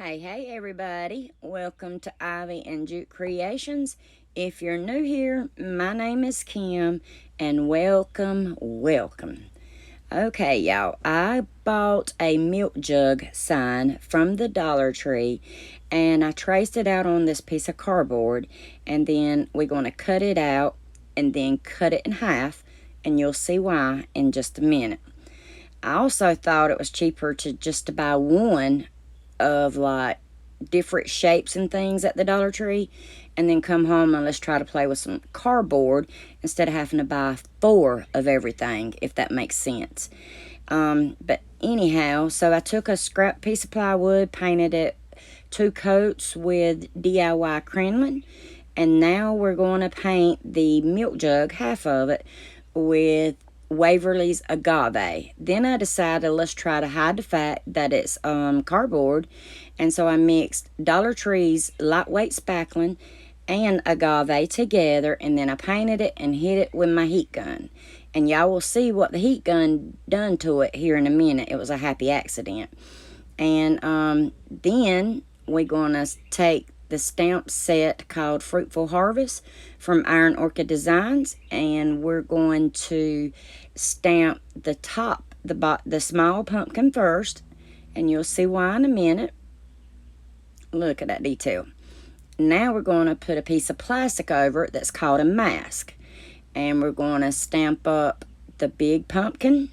Hey everybody, welcome to Ivy and Jute Creations. If you're new here, my name is Kim and welcome. Okay, y'all, I bought a milk jug sign from the Dollar Tree and I traced it out on this piece of cardboard, and then we're going to cut it out and then cut it in half, and you'll see why in just a minute. I also thought it was cheaper to buy one of like different shapes and things at the Dollar Tree, and then come home and let's try to play with some cardboard instead of having to buy four of everything, if that makes sense. But anyhow, so I took a scrap piece of plywood, painted it 2 coats with DIY crinoline, and now we're going to paint the milk jug, half of it, with Waverly's Agave. Then I decided let's try to hide the fact that it's cardboard, and so I mixed Dollar Tree's lightweight spackling and agave together, and then I painted it and hit it with my heat gun. And y'all will see what the heat gun done to it here in a minute. It was a happy accident. And then we're going to take the stamp set called Fruitful Harvest from Iron Orchid Designs, and we're going to stamp the top, the small pumpkin first, and you'll see why in a minute. Look at that detail. Now we're going to put a piece of plastic over it that's called a mask, and we're going to stamp up the big pumpkin.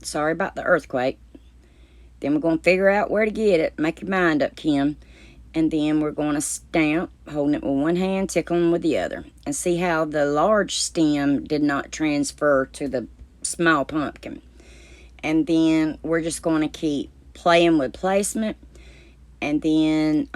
Sorry about the earthquake. Then we're going to figure out where to get it. Make your mind up, Kim. And then we're going to stamp, holding it with one hand, tickling with the other. And see how the large stem did not transfer to the small pumpkin. And then we're just going to keep playing with placement. And then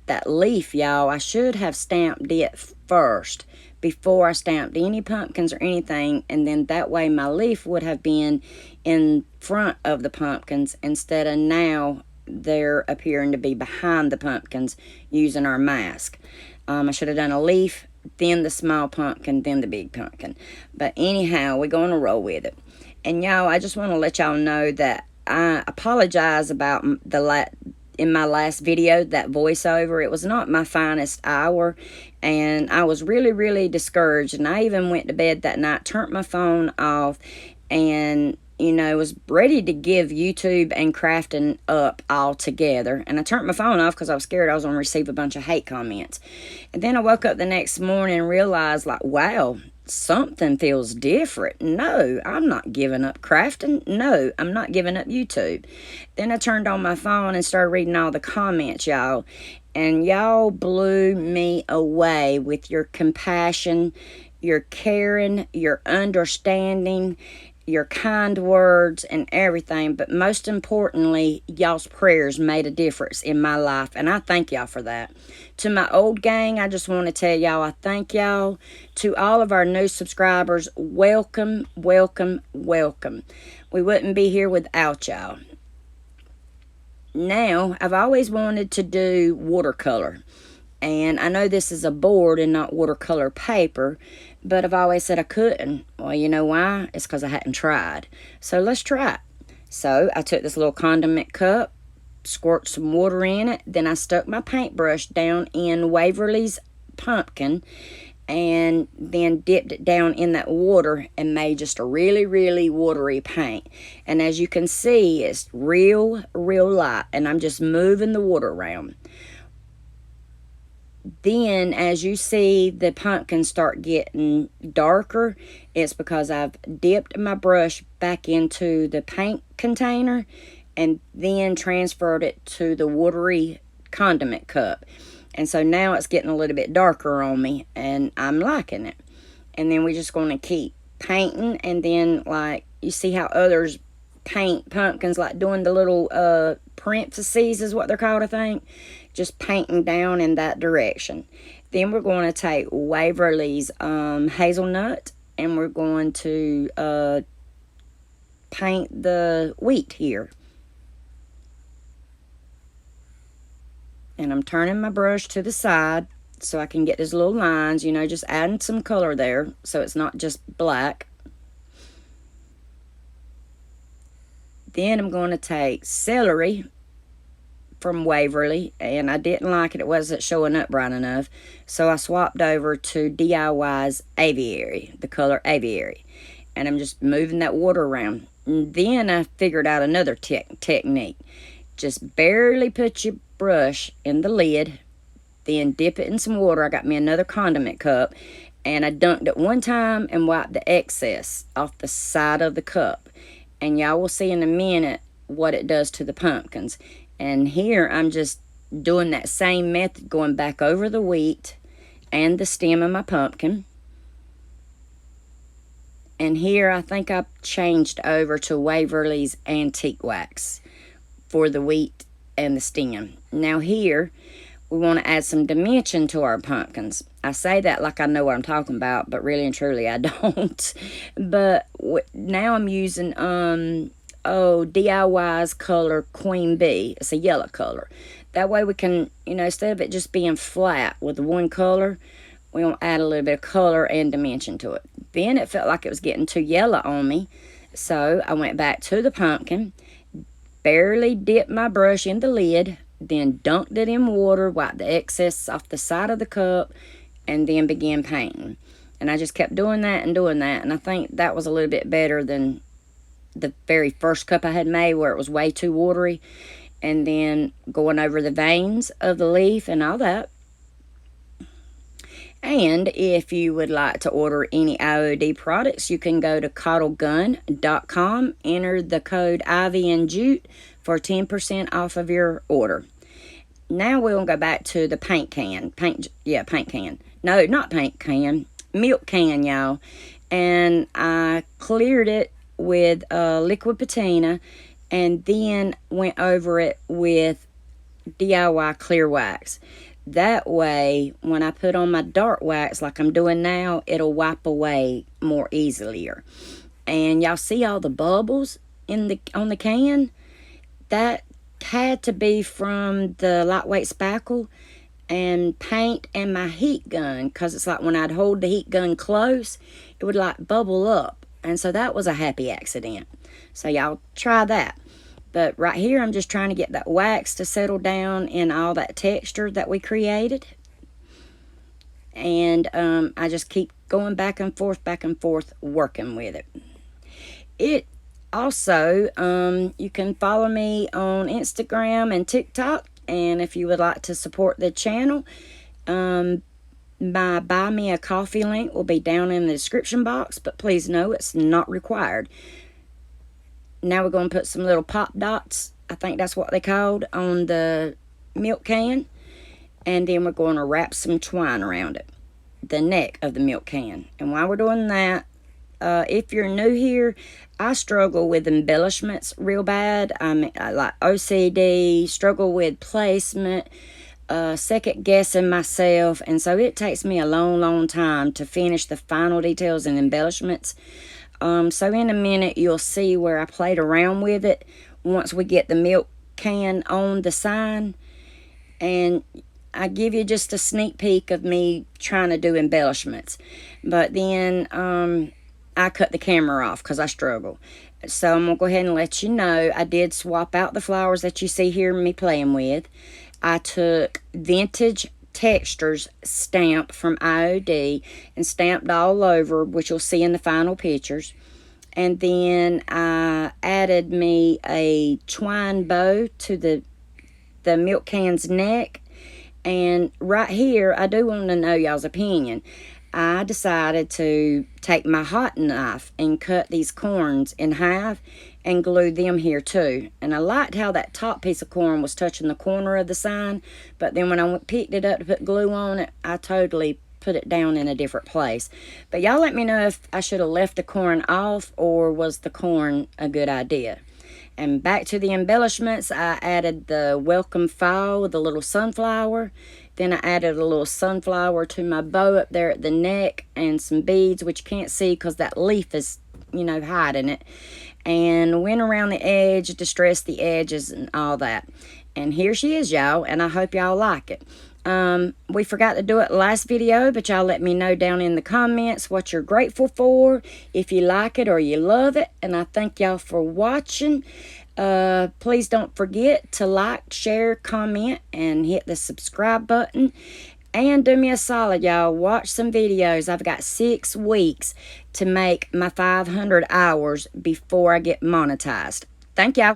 that leaf, y'all, I should have stamped it first before I stamped any pumpkins or anything. And then that way my leaf would have been in front of the pumpkins instead of now they're appearing to be behind the pumpkins using our mask. I should have done a leaf, then the small pumpkin, then the big pumpkin. But anyhow, we're going to roll with it. And y'all, I just want to let y'all know that I apologize about in my last video, that voiceover. It was not my finest hour, and I was really discouraged. And I even went to bed that night, turned my phone off, and was ready to give YouTube and crafting up all together. And I turned my phone off because I was scared I was going to receive a bunch of hate comments. And then I woke up the next morning and realized, like, wow, something feels different. No, I'm not giving up crafting. No, I'm not giving up YouTube. Then I turned on my phone and started reading all the comments, y'all. And y'all blew me away with your compassion, your caring, your understanding, your kind words and everything. But most importantly, y'all's prayers made a difference in my life, and I thank y'all for that. To my old gang, I just want to tell y'all I thank y'all. To all of our new subscribers, welcome. We wouldn't be here without y'all. Now, I've always wanted to do watercolor, and I know this is a board and not watercolor paper, but I've always said I couldn't. Well, you know why? It's because I hadn't tried. So let's try it. So I took this little condiment cup, squirt some water in it, then I stuck my paintbrush down in Waverly's pumpkin, and then dipped it down in that water and made just a really watery paint. And as you can see, it's real light, and I'm just moving the water around. Then as you see the pumpkins start getting darker, it's because I've dipped my brush back into the paint container and then transferred it to the watery condiment cup. And so now it's getting a little bit darker on me, and I'm liking it. And then we're just going to keep painting, and then like you see how others paint pumpkins, like doing the little parentheses is what they're called, I think. Just painting down in that direction. Then we're going to take Waverly's hazelnut, and we're going to paint the wheat here. And I'm turning my brush to the side so I can get those little lines, just adding some color there so it's not just black. Then I'm going to take celery from Waverly, and I didn't like it. It wasn't showing up bright enough. So I swapped over to DIY's Aviary, the color Aviary. And I'm just moving that water around. And then I figured out another technique. Just barely put your brush in the lid, then dip it in some water. I got me another condiment cup, and I dunked it one time and wiped the excess off the side of the cup. And y'all will see in a minute what it does to the pumpkins. And here I'm just doing that same method, going back over the wheat and the stem of my pumpkin. And here I think I changed over to Waverly's Antique Wax for the wheat and the stem. Now here we want to add some dimension to our pumpkins. I say that like I know what I'm talking about, but really and truly I don't. But now I'm using DIY's color Queen Bee. It's a yellow color. That way we can, instead of it just being flat with one color, we want to add a little bit of color and dimension to it. Then it felt like it was getting too yellow on me, so I went back to the pumpkin, barely dipped my brush in the lid, then dunked it in water, wiped the excess off the side of the cup, and then began painting. And I just kept doing that, and I think that was a little bit better than the very first cup I had made, where it was way too watery. And then going over the veins of the leaf and all that. And if you would like to order any IOD products, you can go to cottlegun.com, enter the code ivyandjute for 10% off of your order. Now we'll go back to the paint can. Paint can. No, not paint can. Milk can, y'all. And I cleared it with liquid patina, and then went over it with DIY clear wax. That way, when I put on my dark wax like I'm doing now, it'll wipe away more easily. And y'all see all the bubbles on the can? That had to be from the lightweight spackle and paint and my heat gun, because it's like when I'd hold the heat gun close, it would like bubble up. And so that was a happy accident. So y'all try that. But right here, I'm just trying to get that wax to settle down in all that texture that we created. And I just keep going back and forth, working with it. It also, you can follow me on Instagram and TikTok. And if you would like to support the channel, my Buy Me a Coffee link will be down in the description box. But please know it's not required. Now we're going to put some little pop dots, I think that's what they called, on the milk can. And then we're going to wrap some twine around it, the neck of the milk can. And while we're doing that, if you're new here, I struggle with embellishments real bad. I like OCD, struggle with placement, second guessing myself. And so it takes me a long time to finish the final details and embellishments. So in a minute, you'll see where I played around with it once we get the milk can on the sign. And I give you just a sneak peek of me trying to do embellishments. But then I cut the camera off because I struggle. So I'm going to go ahead and let you know I did swap out the flowers that you see here me playing with. I took Vintage Textures stamp from IOD and stamped all over, which you'll see in the final pictures. And then I added me a twine bow to the milk can's neck. And right here, I do want to know y'all's opinion. I decided to take my hot knife and cut these corns in half and glue them here too. And I liked how that top piece of corn was touching the corner of the sign, but then when I picked it up to put glue on it, I totally put it down in a different place. But y'all let me know if I should have left the corn off, or was the corn a good idea. And back to the embellishments, I added the welcome fall with the little sunflower. Then I added a little sunflower to my bow up there at the neck, and some beads, which you can't see because that leaf is, hiding it. And went around the edge, distressed the edges and all that. And here she is, y'all, and I hope y'all like it. We forgot to do it last video, but y'all let me know down in the comments what you're grateful for, if you like it or you love it. And I thank y'all for watching. Please don't forget to like, share, comment, and hit the subscribe button. And do me a solid, y'all. Watch some videos. I've got 6 weeks to make my 500 hours before I get monetized. Thank y'all.